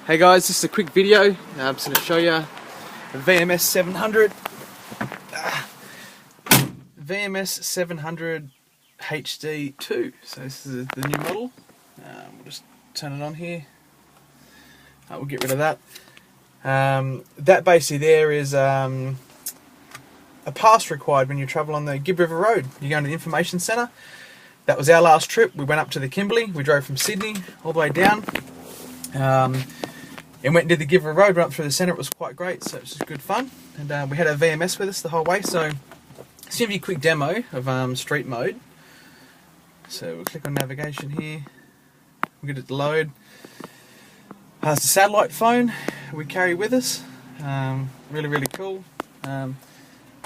Hey guys, this is a quick video. I'm just going to show you a VMS 700 VMS 700 HD2. So this is the new model. We'll just turn it on here. We'll get rid of that. That basically there is a pass required when you travel on the Gibb River Road. You're going to the information centre. That was our last trip. We went up to the Kimberley. We drove from Sydney all the way down. And went and did the Gibb River Road, went up through the centre. It was quite great, so it was just good fun. And we had our VMS with us the whole way. So let's give you a quick demo of street mode. So we'll click on navigation here. We'll get it to load. It's a satellite phone we carry with us. Really cool.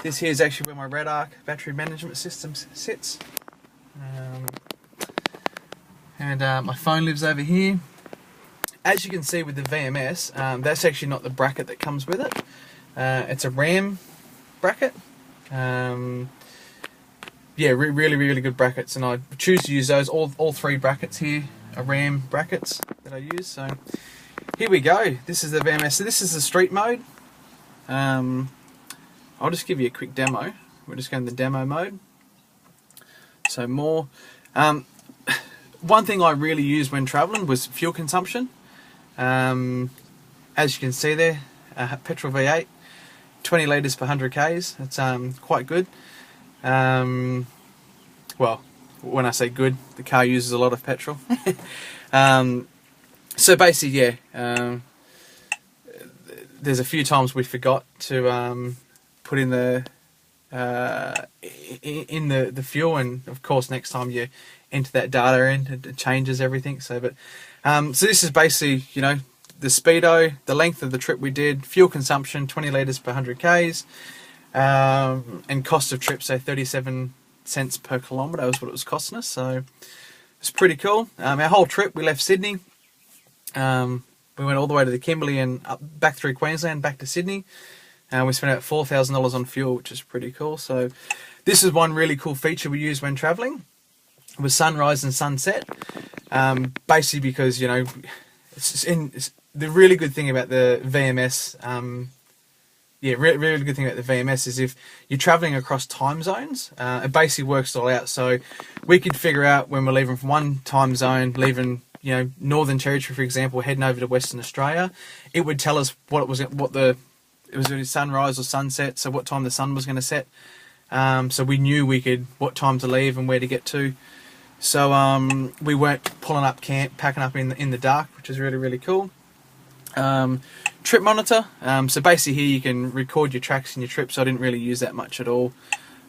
This here is actually where my Red Arc battery management system sits. My phone lives over here. As you can see with the VMS, that's actually not the bracket that comes with it. It's a RAM bracket. Yeah, really good brackets, and I choose to use those. All three brackets here are RAM brackets that I use. So here we go. This is the VMS. So this is the street mode. I'll just give you a quick demo. We're just going to the demo mode. So more. One thing I really used when traveling was fuel consumption. As you can see there, petrol V8, 20 litres per 100 k's. That's quite good. Well, when I say good, the car uses a lot of petrol. So basically, yeah, there's a few times we forgot to put in the fuel, and of course next time you enter that data in, it changes everything. So so this is basically, you know, the speedo, the length of the trip we did, fuel consumption 20 litres per 100 k's, and cost of trip, say 37 cents per kilometre was what it was costing us. So it's pretty cool. Our whole trip, we left Sydney, we went all the way to the Kimberley and back through Queensland, back to Sydney. We spent about $4,000 on fuel, which is pretty cool. So this is one really cool feature we use when travelling, with sunrise and sunset. Basically because, you know, it's the really good thing about the VMS, really good thing about the VMS is if you're travelling across time zones, it basically works it all out. So we could figure out when we're leaving from one time zone, leaving, you know, Northern Territory, for example, heading over to Western Australia, it would tell us it was going to be sunrise or sunset, so what time the sun was going to set. So we knew what time to leave and where to get to. So we weren't pulling up camp, packing up in the dark, which is really cool. Trip monitor. So basically here you can record your tracks and your trips. So I didn't really use that much at all.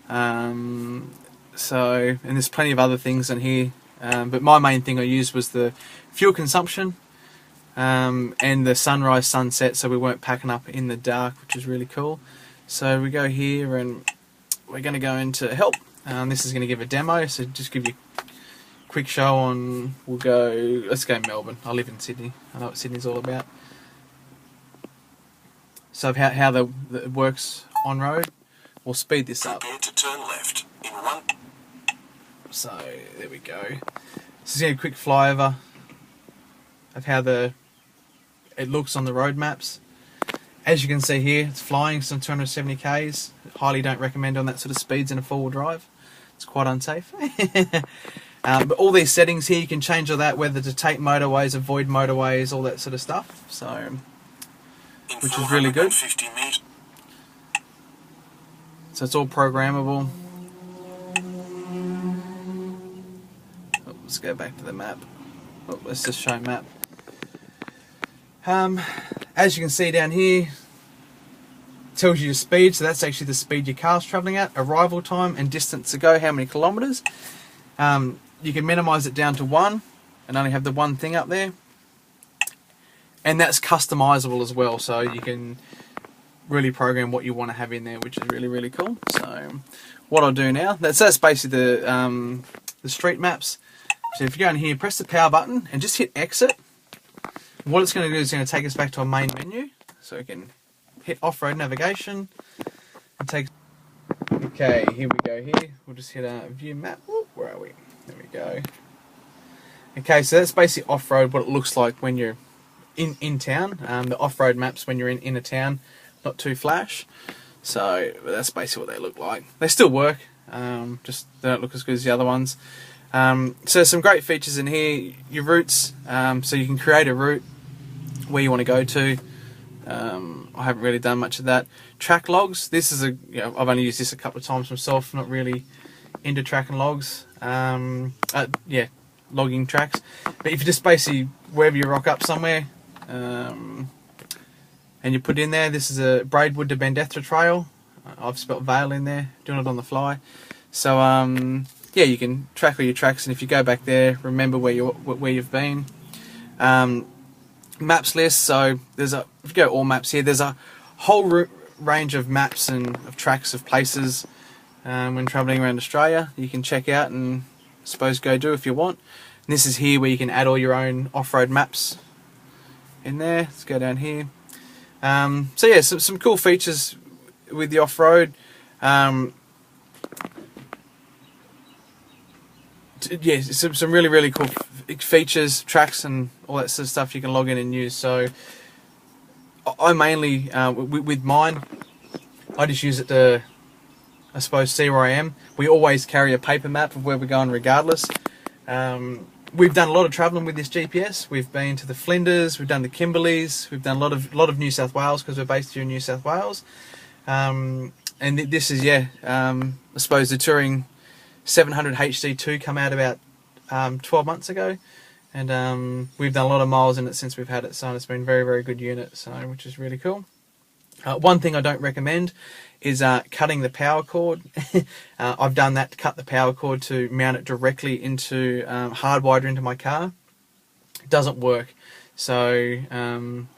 And there's plenty of other things in here. But my main thing I used was the fuel consumption and the sunrise sunset, so we weren't packing up in the dark, which is really cool. So we go here and we're going to go into help. This is going to give a demo, so just give you a quick show on, let's go Melbourne. I live in Sydney, I know what Sydney's all about. So how it works on road, we'll speed this up. Prepare to turn left in one. So there we go. This is a quick flyover of how it looks on the road maps. As you can see here, it's flying some 270 k's. Highly don't recommend on that sort of speeds in a four-wheel drive. It's quite unsafe. But all these settings here, you can change all that, whether to take motorways, avoid motorways, all that sort of stuff. So, which is really good. So it's all programmable. Oh, let's go back to the map. Oh, let's just show map. As you can see down here, it tells you your speed, so that's actually the speed your car's travelling at, arrival time and distance to go, how many kilometres. You can minimise it down to 1 and only have the one thing up there. And that's customisable as well, so you can really program what you want to have in there, which is really cool. So what I'll do now, that's basically the street maps. So if you go in here, press the power button and just hit exit. What it's going to do is going to take us back to our main menu, so we can hit off-road navigation and take. Okay, here we go. Here we'll just hit a view map. Ooh, where are we? There we go. Okay, so that's basically off-road, what it looks like when you're in town. The off-road maps when you're in a town, not too flash. So that's basically what they look like. They still work, just they don't look as good as the other ones. So some great features in here. Your routes, so you can create a route where you want to go to. I haven't really done much of that. Track logs. This is I've only used this a couple of times myself. Not really into tracking logs. Logging tracks. But if you just basically wherever you rock up somewhere, and you put in there, this is a Braidwood to Bendethra trail. I've spelt Vale in there, doing it on the fly. So you can track all your tracks, and if you go back there, remember where you've been. Maps list. So if you go all maps here, there's a whole range of maps and of tracks of places when travelling around Australia. You can check out and I suppose go do if you want. And this is here where you can add all your own off-road maps in there. Let's go down here. Some cool features with the off-road. Some really, really cool features, tracks and all that sort of stuff you can log in and use. So I mainly, with mine, I just use it to, I suppose, see where I am. We always carry a paper map of where we're going regardless. We've done a lot of travelling with this GPS. We've been to the Flinders, we've done the Kimberleys, we've done a lot of New South Wales because we're based here in New South Wales. And this is, I suppose the Touring 700 HD2 come out about 12 months ago. And we've done a lot of miles in it since we've had it, so it's been a very, very good unit, so which is really cool. One thing I don't recommend is cutting the power cord. I've done that to cut the power cord to mount it directly into, hardwired into my car. It doesn't work. So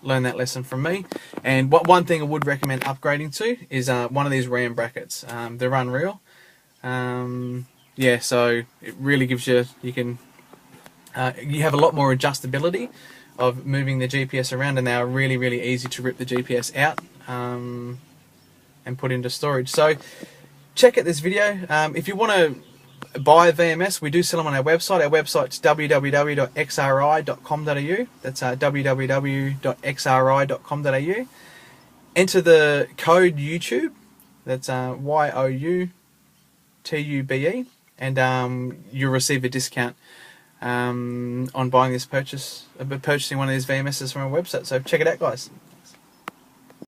learn that lesson from me. And one thing I would recommend upgrading to is one of these RAM brackets. They're unreal. So it really gives you you have a lot more adjustability of moving the GPS around, and they are really, really easy to rip the GPS out and put into storage. So check out this video. If you want to buy a VMS, we do sell them on our website. Our website's www.xri.com.au. That's www.xri.com.au. Enter the code YouTube. That's YOUTUBE, and you'll receive a discount on buying purchasing one of these VMSs from our website. So check it out, guys.